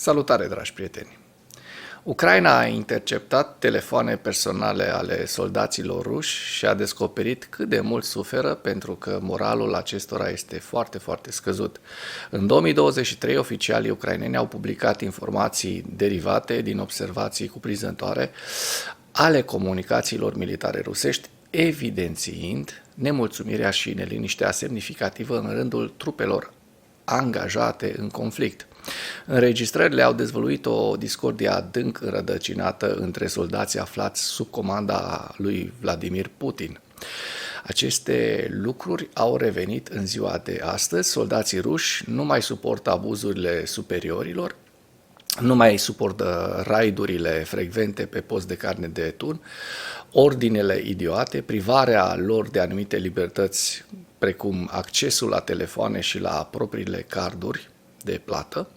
Salutare, dragi prieteni! Ucraina a interceptat telefoane personale ale soldaților ruși și a descoperit cât de mult suferă pentru că moralul acestora este foarte, foarte scăzut. În 2023, oficialii ucraineni au publicat informații derivate din observații cuprinzătoare ale comunicațiilor militare rusești, evidențiind nemulțumirea și neliniștea semnificativă în rândul trupelor angajate în conflict. Înregistrările au dezvăluit o discordie adânc înrădăcinată între soldații aflați sub comanda lui Vladimir Putin. Aceste lucruri au revenit în ziua de astăzi. Soldații ruși nu mai suportă abuzurile superiorilor, nu mai suportă raidurile frecvente pe post de carne de tun, ordinele idiote, privarea lor de anumite libertăți, precum accesul la telefoane și la propriile carduri de plată.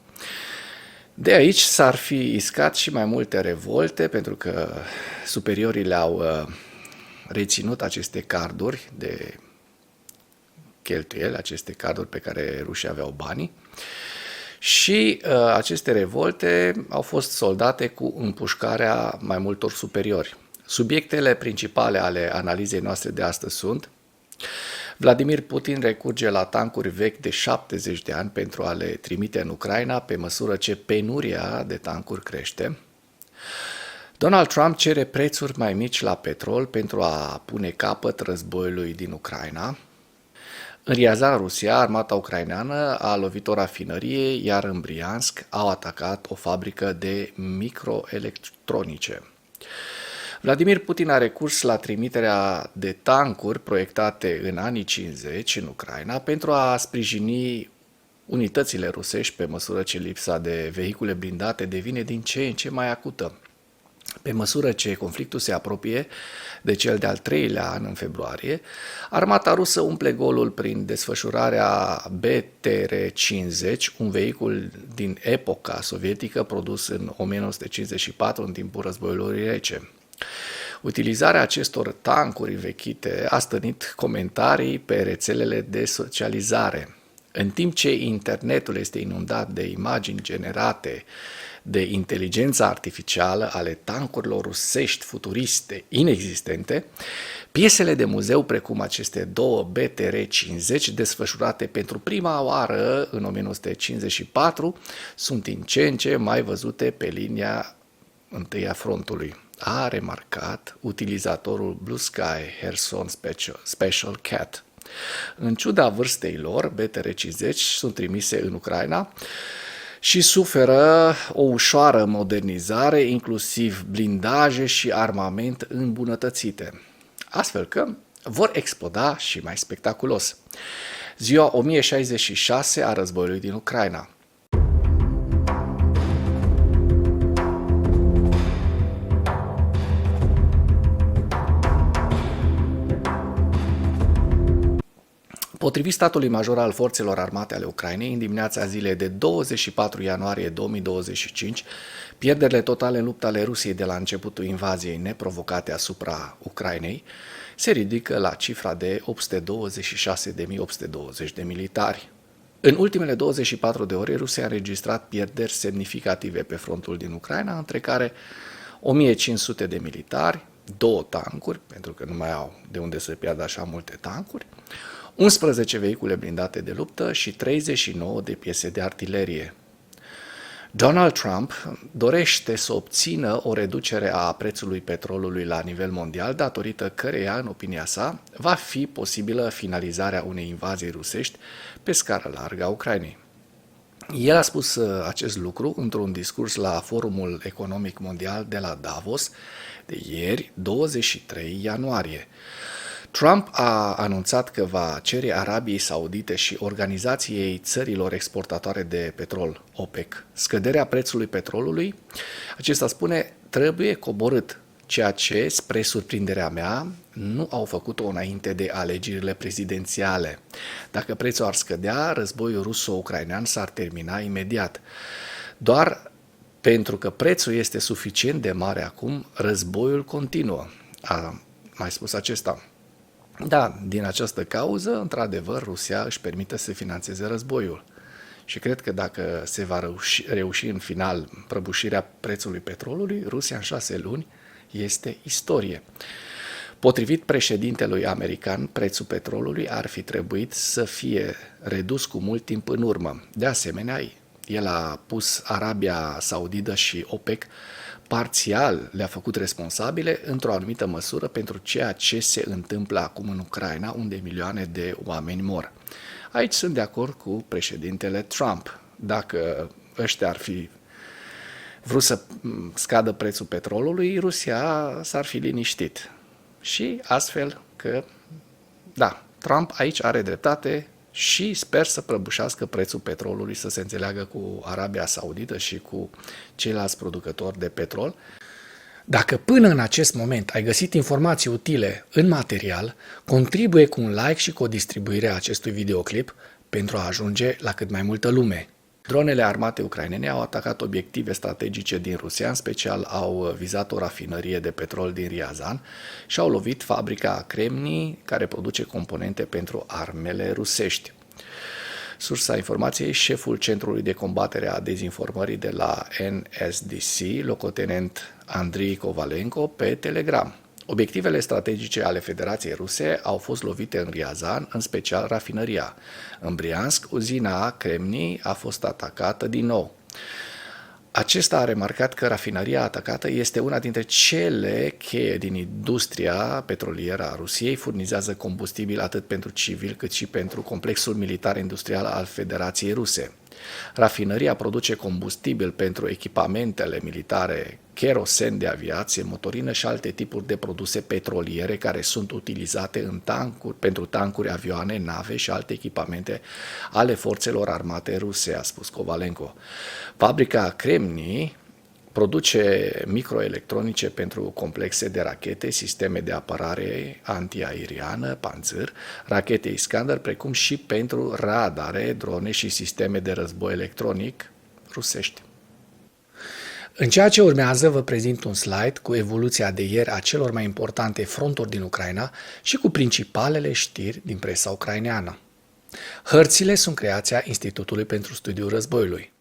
De aici s-ar fi iscat și mai multe revolte, pentru că superiorii le-au reținut aceste carduri de cheltuieli, aceste carduri pe care rușii aveau banii. Și aceste revolte au fost soldate cu împușcarea mai multor superiori. Subiectele principale ale analizei noastre de astăzi sunt: Vladimir Putin recurge la tancuri vechi de 70 de ani pentru a le trimite în Ucraina pe măsură ce penuria de tancuri crește. Donald Trump cere prețuri mai mici la petrol pentru a pune capăt războiului din Ucraina. În Ryazan, Rusia, armata ucraineană a lovit o rafinărie, iar în Briansk au atacat o fabrică de microelectronice. Vladimir Putin a recurs la trimiterea de tancuri proiectate în anii 50 în Ucraina pentru a sprijini unitățile rusești pe măsură ce lipsa de vehicule blindate devine din ce în ce mai acută. Pe măsură ce conflictul se apropie de cel de-al treilea an în februarie, armata rusă umple golul prin desfășurarea BTR-50, un vehicul din epoca sovietică produs în 1954 în timpul războiului rece. Utilizarea acestor tancuri vechite a stârnit comentarii pe rețelele de socializare. În timp ce internetul este inundat de imagini generate de inteligența artificială ale tancurilor rusești futuriste inexistente, piesele de muzeu precum aceste două BTR-50 desfășurate pentru prima oară în 1954 sunt din ce în ce mai văzute pe linia întâi a frontului, a remarcat utilizatorul Blue Sky Kherson Special Cat. În ciuda vârstei lor, BTR-50 sunt trimise în Ucraina și suferă o ușoară modernizare, inclusiv blindaje și armament îmbunătățite, astfel că vor exploda și mai spectaculos. Ziua 1066 a războiului din Ucraina. Potrivit statului major al forțelor armate ale Ucrainei, în dimineața zilei de 24 ianuarie 2025, pierderile totale în lupta ale Rusiei de la începutul invaziei neprovocate asupra Ucrainei se ridică la cifra de 826.820 de militari. În ultimele 24 de ore, Rusia a înregistrat pierderi semnificative pe frontul din Ucraina, între care 1500 de militari, 2 tancuri, pentru că nu mai au de unde să piardă așa multe tancuri, 11 vehicule blindate de luptă și 39 de piese de artilerie. Donald Trump dorește să obțină o reducere a prețului petrolului la nivel mondial, datorită căreia, în opinia sa, va fi posibilă finalizarea unei invazii rusești pe scară largă a Ucrainei. El a spus acest lucru într-un discurs la Forumul Economic Mondial de la Davos de ieri, 23 ianuarie. Trump a anunțat că va cere Arabiei Saudite și Organizației Țărilor Exportatoare de Petrol, OPEC, scăderea prețului petrolului. Acesta spune: trebuie coborât, ceea ce, spre surprinderea mea, nu au făcut-o înainte de alegerile prezidențiale. Dacă prețul ar scădea, războiul ruso-ucrainean s-ar termina imediat. Doar pentru că prețul este suficient de mare acum, războiul continuă, a mai spus acesta. Da, din această cauză, într-adevăr, Rusia își permite să finanțeze războiul. Și cred că dacă se va reuși în final prăbușirea prețului petrolului, Rusia în 6 luni este istorie. Potrivit președintelui american, prețul petrolului ar fi trebuit să fie redus cu mult timp în urmă. De asemenea, el a pus Arabia Saudită și OPEC parțial le-a făcut responsabile într-o anumită măsură pentru ceea ce se întâmplă acum în Ucraina, unde milioane de oameni mor. Aici sunt de acord cu președintele Trump. Dacă ăștia ar fi vrut să scadă prețul petrolului, Rusia s-ar fi liniștit. Și astfel că, da, Trump aici are dreptate și sper să prăbușească prețul petrolului, să se înțeleagă cu Arabia Saudită și cu ceilalți producători de petrol. Dacă până în acest moment ai găsit informații utile în material, contribuie cu un like și cu o distribuire a acestui videoclip pentru a ajunge la cât mai multă lume. Dronele armate ucrainene au atacat obiective strategice din Rusia, în special au vizat o rafinărie de petrol din Ryazan și au lovit fabrica Kremni, care produce componente pentru armele rusești. Sursa informației, șeful Centrului de Combatere a Dezinformării de la NSDC, locotenent Andrei Kovalenko, pe Telegram. Obiectivele strategice ale Federației Ruse au fost lovite în Ryazan, în special rafinăria. În Briansk, uzina Kremni a fost atacată din nou. Acesta a remarcat că rafinăria atacată este una dintre cele cheie din industria petrolieră a Rusiei, furnizează combustibil atât pentru civil cât și pentru complexul militar-industrial al Federației Ruse. Rafinăria produce combustibil pentru echipamentele militare, kerosen de aviație, motorină și alte tipuri de produse petroliere care sunt utilizate în tancuri, pentru tancuri, avioane, nave și alte echipamente ale forțelor armate ruse, a spus Kovalenko. Fabrica Kremni produce microelectronice pentru complexe de rachete, sisteme de apărare antiaeriană, Panzer, rachete Iskander, precum și pentru radare, drone și sisteme de război electronic rusești. În ceea ce urmează, vă prezint un slide cu evoluția de ieri a celor mai importante fronturi din Ucraina și cu principalele știri din presa ucraineană. Hărțile sunt creația Institutului pentru Studiul Războiului.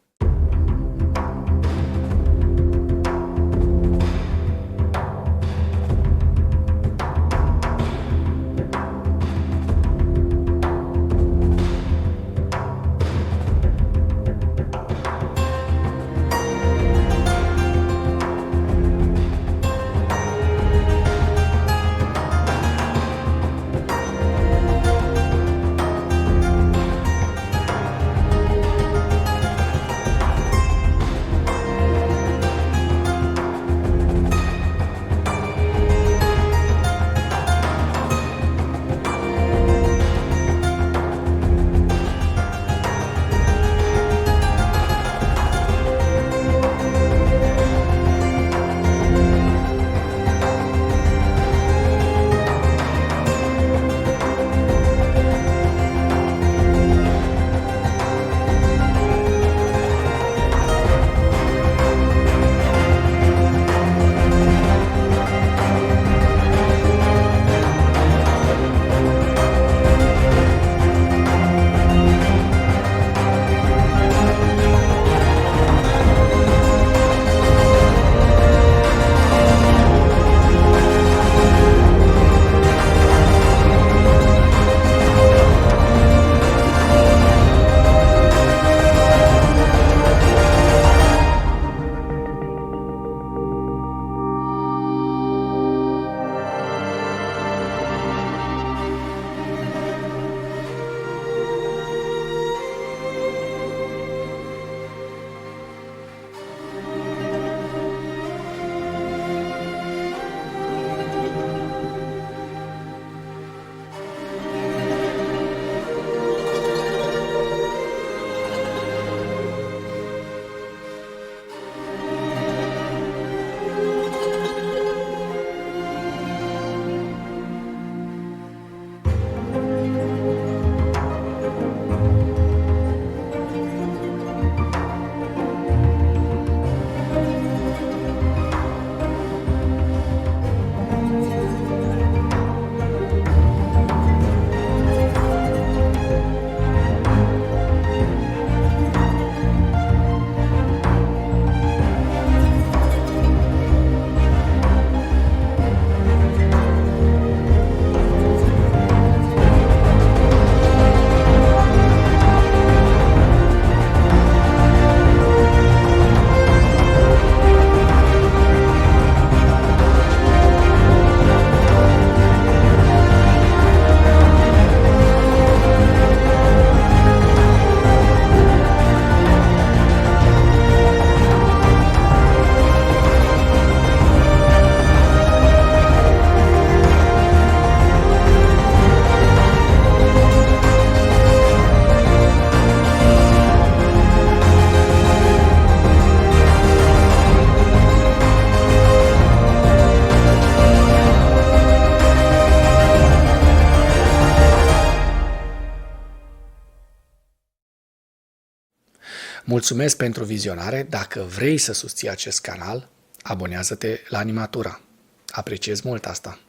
Mulțumesc pentru vizionare. Dacă vrei să susții acest canal, abonează-te la Animatura. Apreciez mult asta.